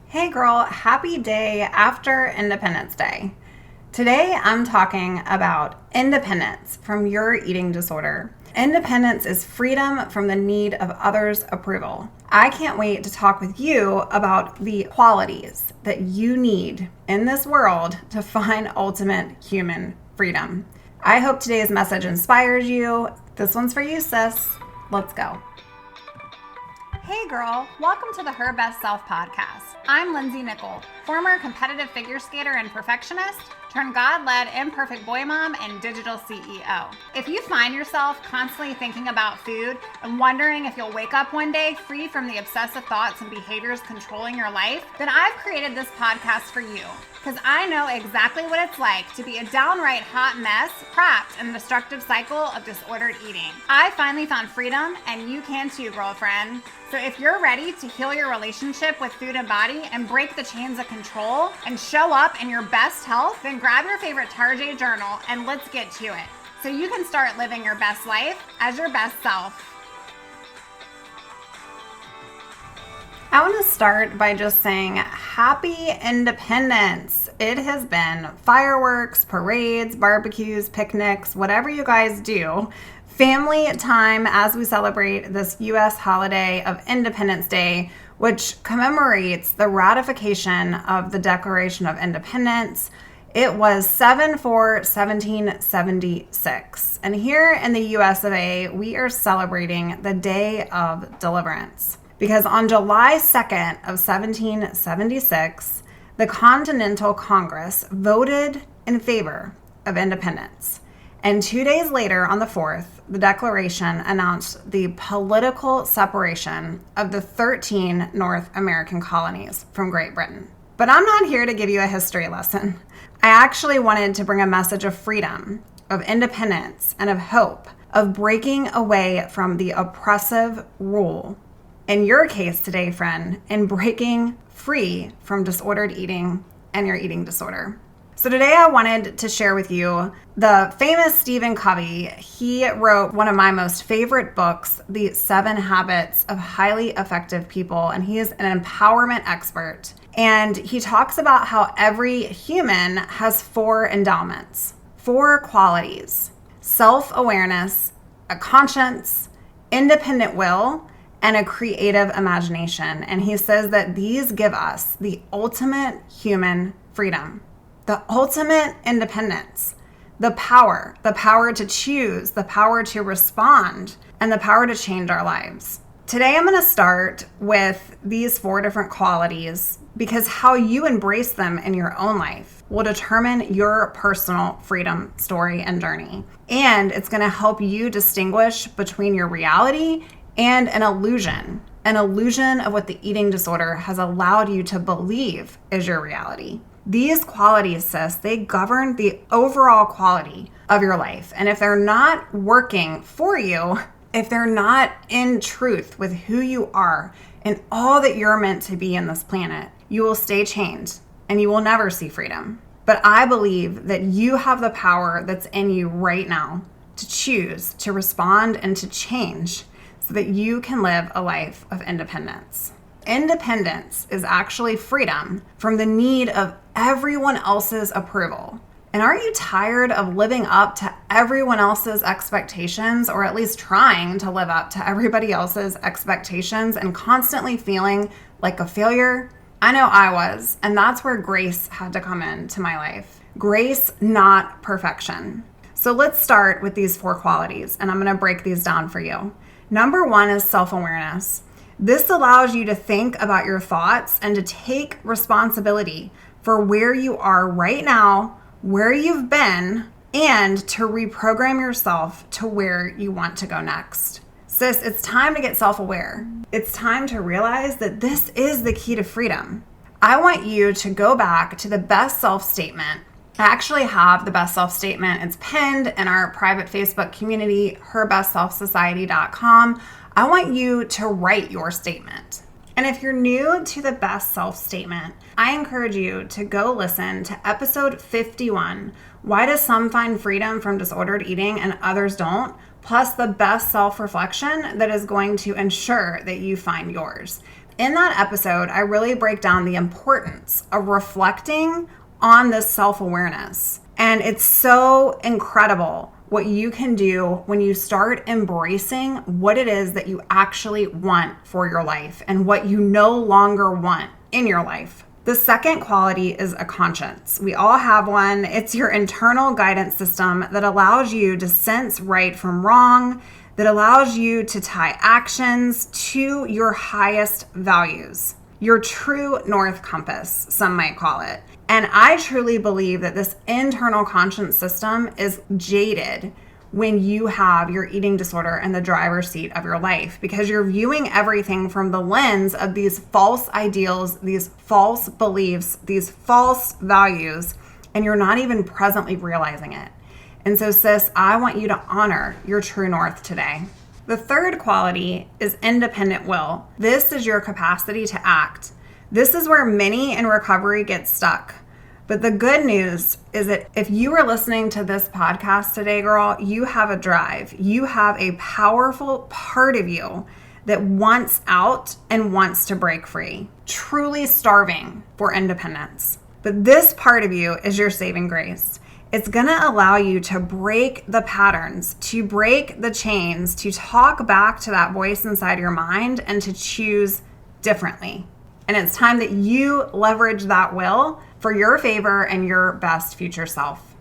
Hey girl, happy day after Independence Day. Today I'm talking about independence from your eating disorder. Independence is freedom from the need of others' approval. I can't wait to talk with you about the qualities that you need in this world to find ultimate human freedom. I hope today's message inspires you. This one's for you, sis. Let's go. Hey girl, welcome to the Her Best Self podcast. I'm Lindsay Nickel, former competitive figure skater and perfectionist, turned God-led imperfect boy mom and digital CEO. If you find yourself constantly thinking about food and wondering if you'll wake up one day free from the obsessive thoughts and behaviors controlling your life, then I've created this podcast for you because I know exactly what it's like to be a downright hot mess trapped in a destructive cycle of disordered eating. I finally found freedom, and you can too, girlfriend. So if you're ready to heal your relationship with food and body and break the chains of control and show up in your best health, then grab your favorite Tarjay journal and let's get to it so you can start living your best life as your best self. I want to start by just saying happy independence. It has been fireworks, parades, barbecues, picnics, whatever you guys do. Family time as we celebrate this U.S. holiday of Independence Day, which commemorates the ratification of the Declaration of Independence. It was 7/4/1776. And here in the US of A, we are celebrating the Day of Deliverance. Because on July 2nd of 1776, the Continental Congress voted in favor of independence. And 2 days later, on the 4th, the Declaration announced the political separation of the 13 North American colonies from Great Britain. But I'm not here to give you a history lesson. I actually wanted to bring a message of freedom, of independence, and of hope, of breaking away from the oppressive rule. In your case today, friend, in breaking free from disordered eating and your eating disorder. So today I wanted to share with you the famous Stephen Covey. He wrote one of my most favorite books, The 7 Habits of Highly Effective People, and he is an empowerment expert. And he talks about how every human has 4 endowments, 4 qualities: self-awareness, a conscience, independent will, and a creative imagination. And he says that these give us the ultimate human freedom. The ultimate independence, the power to choose, the power to respond, and the power to change our lives. Today, I'm going to start with these 4 different qualities because how you embrace them in your own life will determine your personal freedom story and journey. And it's going to help you distinguish between your reality and an illusion of what the eating disorder has allowed you to believe is your reality. These qualities, sis, they govern the overall quality of your life. And if they're not working for you, if they're not in truth with who you are and all that you're meant to be in this planet, you will stay chained and you will never see freedom. But I believe that you have the power that's in you right now to choose, to respond, and to change so that you can live a life of independence. Independence is actually freedom from the need of everyone else's approval. And aren't you tired of living up to everyone else's expectations, or at least trying to live up to everybody else's expectations and constantly feeling like a failure? I know I was, and that's where grace had to come into my life. Grace, not perfection. So let's start with these 4 qualities, and I'm going to break these down for you. Number 1 is self-awareness. This allows you to think about your thoughts and to take responsibility for where you are right now, where you've been, and to reprogram yourself to where you want to go next. Sis, it's time to get self-aware. It's time to realize that this is the key to freedom. I want you to go back to the best self statement. I actually have the best self statement. It's pinned in our private Facebook community, herbestselfsociety.com. I want you to write your statement. And if you're new to the best self statement, I encourage you to go listen to episode 51, Why Do Some Find Freedom from Disordered Eating and Others Don't? Plus the best self-reflection that is going to ensure that you find yours. in that episode, I really break down the importance of reflecting on this self-awareness. And it's so incredible what you can do when you start embracing what it is that you actually want for your life and what you no longer want in your life. The second quality is a conscience. We all have one. It's your internal guidance system that allows you to sense right from wrong, that allows you to tie actions to your highest values, your true north compass, some might call it. And I truly believe that this internal conscience system is jaded when you have your eating disorder in the driver's seat of your life, because you're viewing everything from the lens of these false ideals, these false beliefs, these false values, and you're not even presently realizing it. And so, sis, I want you to honor your true north today. The third quality is independent will. This is your capacity to act. This is where many in recovery get stuck. But the good news is that if you are listening to this podcast today, girl, you have a drive. You have a powerful part of you that wants out and wants to break free, truly starving for independence. But this part of you is your saving grace. It's going to allow you to break the patterns, to break the chains, to talk back to that voice inside your mind and to choose differently. And it's time that you leverage that will for your favor and your best future self.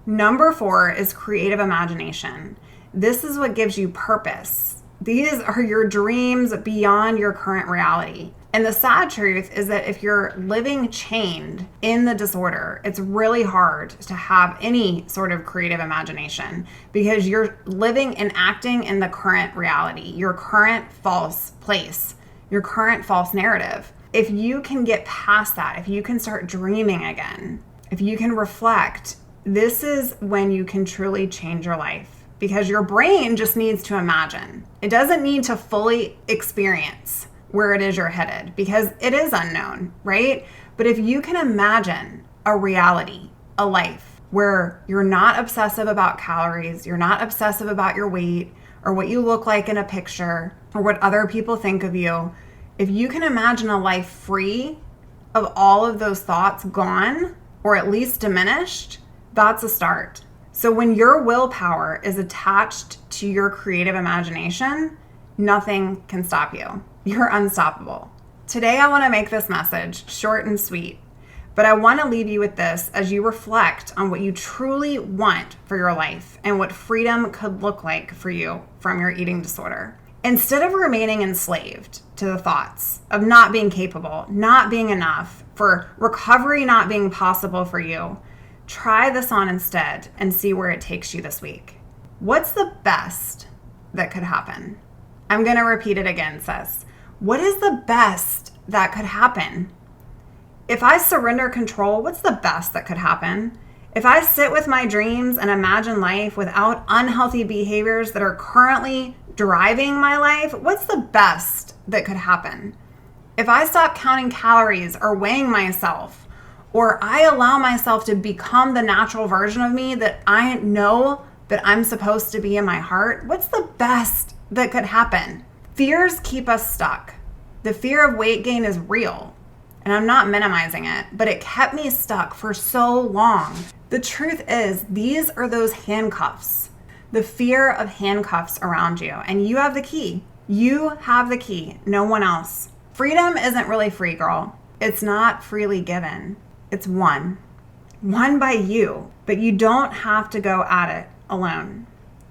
Number 4 is creative imagination. This is what gives you purpose. These are your dreams beyond your current reality. And the sad truth is that if you're living chained in the disorder, it's really hard to have any sort of creative imagination because you're living and acting in the current reality, your current false place, your current false narrative. If you can get past that, if you can start dreaming again, if you can reflect, this is when you can truly change your life, because your brain just needs to imagine. It doesn't need to fully experience where it is you're headed, because it is unknown, right? But if you can imagine a reality, a life where you're not obsessive about calories, you're not obsessive about your weight or what you look like in a picture or what other people think of you, if you can imagine a life free of all of those thoughts gone, or at least diminished, that's a start. So when your willpower is attached to your creative imagination, nothing can stop you. You're unstoppable. Today, I want to make this message short and sweet, but I want to leave you with this as you reflect on what you truly want for your life and what freedom could look like for you from your eating disorder. Instead of remaining enslaved to the thoughts of not being capable, not being enough, for recovery not being possible for you, try this on instead and see where it takes you this week. What's the best that could happen? I'm going to repeat it again, sis. What is the best that could happen? If I surrender control, what's the best that could happen? If I sit with my dreams and imagine life without unhealthy behaviors that are currently driving my life, what's the best that could happen? If I stop counting calories or weighing myself, or I allow myself to become the natural version of me that I know that I'm supposed to be in my heart, what's the best that could happen? Fears keep us stuck. The fear of weight gain is real, and I'm not minimizing it, but it kept me stuck for so long. The truth is, these are those handcuffs. The fear of handcuffs around you, and you have the key. You have the key, no one else. Freedom isn't really free, girl. It's not freely given. It's won by you, but you don't have to go at it alone.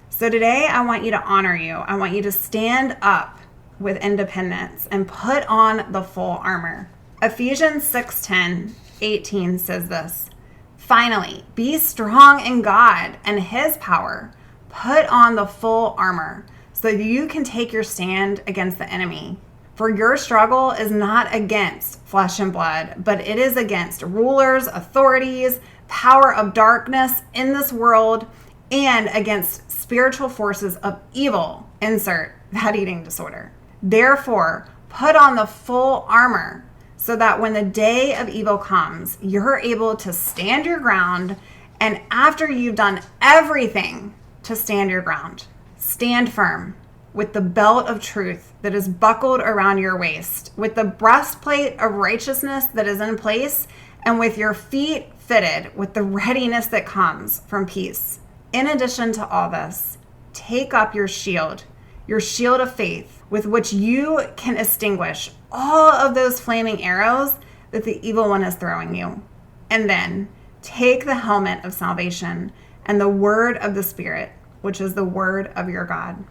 So today, I want you to honor you. I want you to stand up with independence and put on the full armor. Ephesians 6:10-18 says this: "Finally, be strong in God and His power. Put on the full armor so that you can take your stand against the enemy. For your struggle is not against flesh and blood, but it is against rulers, authorities, power of darkness in this world, and against spiritual forces of evil." Insert that eating disorder. "Therefore, put on the full armor so that when the day of evil comes, you're able to stand your ground. And after you've done everything to stand your ground, stand firm. with the belt of truth that is buckled around your waist, with the breastplate of righteousness that is in place, and with your feet fitted with the readiness that comes from peace. In addition to all this, take up your shield of faith, with which you can extinguish all of those flaming arrows that the evil one is throwing you. And then take the helmet of salvation and the word of the Spirit, which is the word of your God.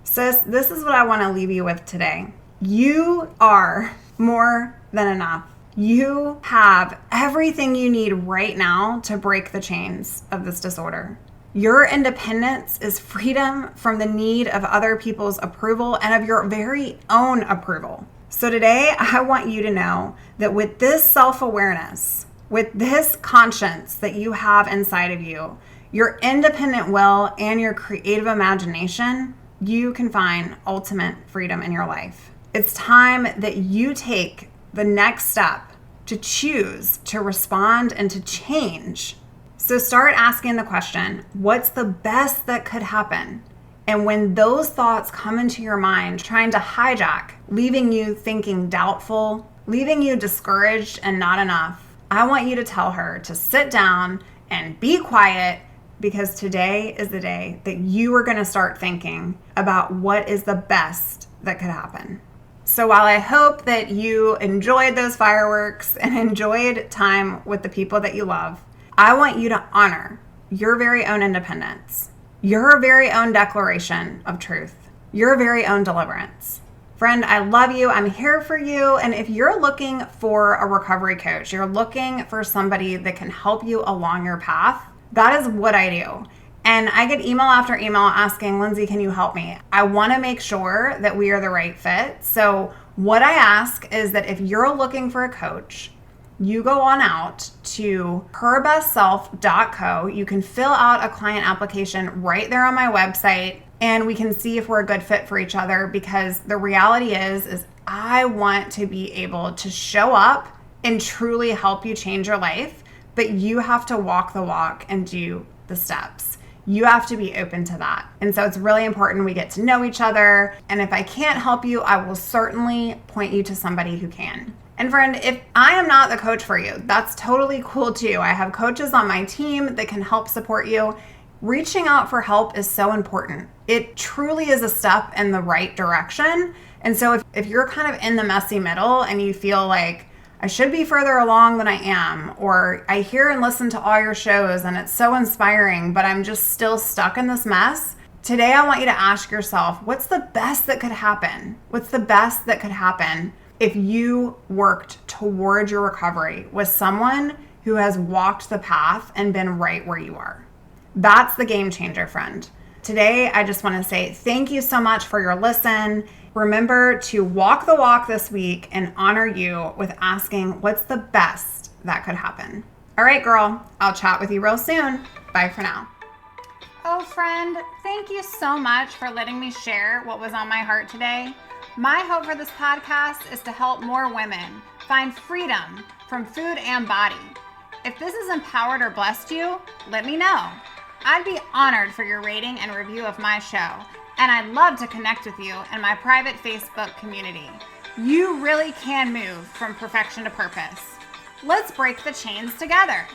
Sis, this is what I want to leave you with today. You are more than enough. You have everything you need right now to break the chains of this disorder. Your independence is freedom from the need of other people's approval and of your very own approval. So today, I want you to know that with this self-awareness, with this conscience that you have inside of you, your independent will and your creative imagination, you can find ultimate freedom in your life. It's time that you take the next step to choose to respond and to change. So start asking the question, what's the best that could happen? And when those thoughts come into your mind, trying to hijack, leaving you thinking doubtful, leaving you discouraged and not enough, I want you to tell her to sit down and be quiet, because today is the day that you are going to start thinking about what is the best that could happen. So while I hope that you enjoyed those fireworks and enjoyed time with the people that you love, I want you to honor your very own independence, your very own declaration of truth, your very own deliverance. Friend, I love you. I'm here for you. And if you're looking for a recovery coach, you're looking for somebody that can help you along your path, that is what I do. And I get email after email asking, Lindsay, can you help me? I want to make sure that we are the right fit. So what I ask is that if you're looking for a coach, you go on out to herbestself.co. You can fill out a client application right there on my website, and we can see if we're a good fit for each other, because the reality is I want to be able to show up and truly help you change your life, but you have to walk the walk and do the steps. You have to be open to that. And so it's really important we get to know each other. And if I can't help you, I will certainly point you to somebody who can. And friend, if I am not the coach for you, that's totally cool too. I have coaches on my team that can help support you. Reaching out for help is so important. It truly is a step in the right direction. And so if you're kind of in the messy middle and you feel like, I should be further along than I am, or I hear and listen to all your shows and it's so inspiring, but I'm just still stuck in this mess. Today, I want you to ask yourself, what's the best that could happen? What's the best that could happen if you worked toward your recovery with someone who has walked the path and been right where you are? That's the game changer, friend. Today, I just want to say thank you so much for your listen. Remember to walk the walk this week and honor you with asking what's the best that could happen. All right, girl, I'll chat with you real soon. Bye for now. Oh, friend, thank you so much for letting me share what was on my heart today. My hope for this podcast is to help more women find freedom from food and body. If this has empowered or blessed you, let me know. I'd be honored for your rating and review of my show, and I'd love to connect with you in my private Facebook community. You really can move from perfection to purpose. Let's break the chains together.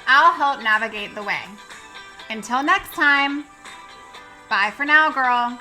I'll help navigate the way. Until next time, bye for now, girl.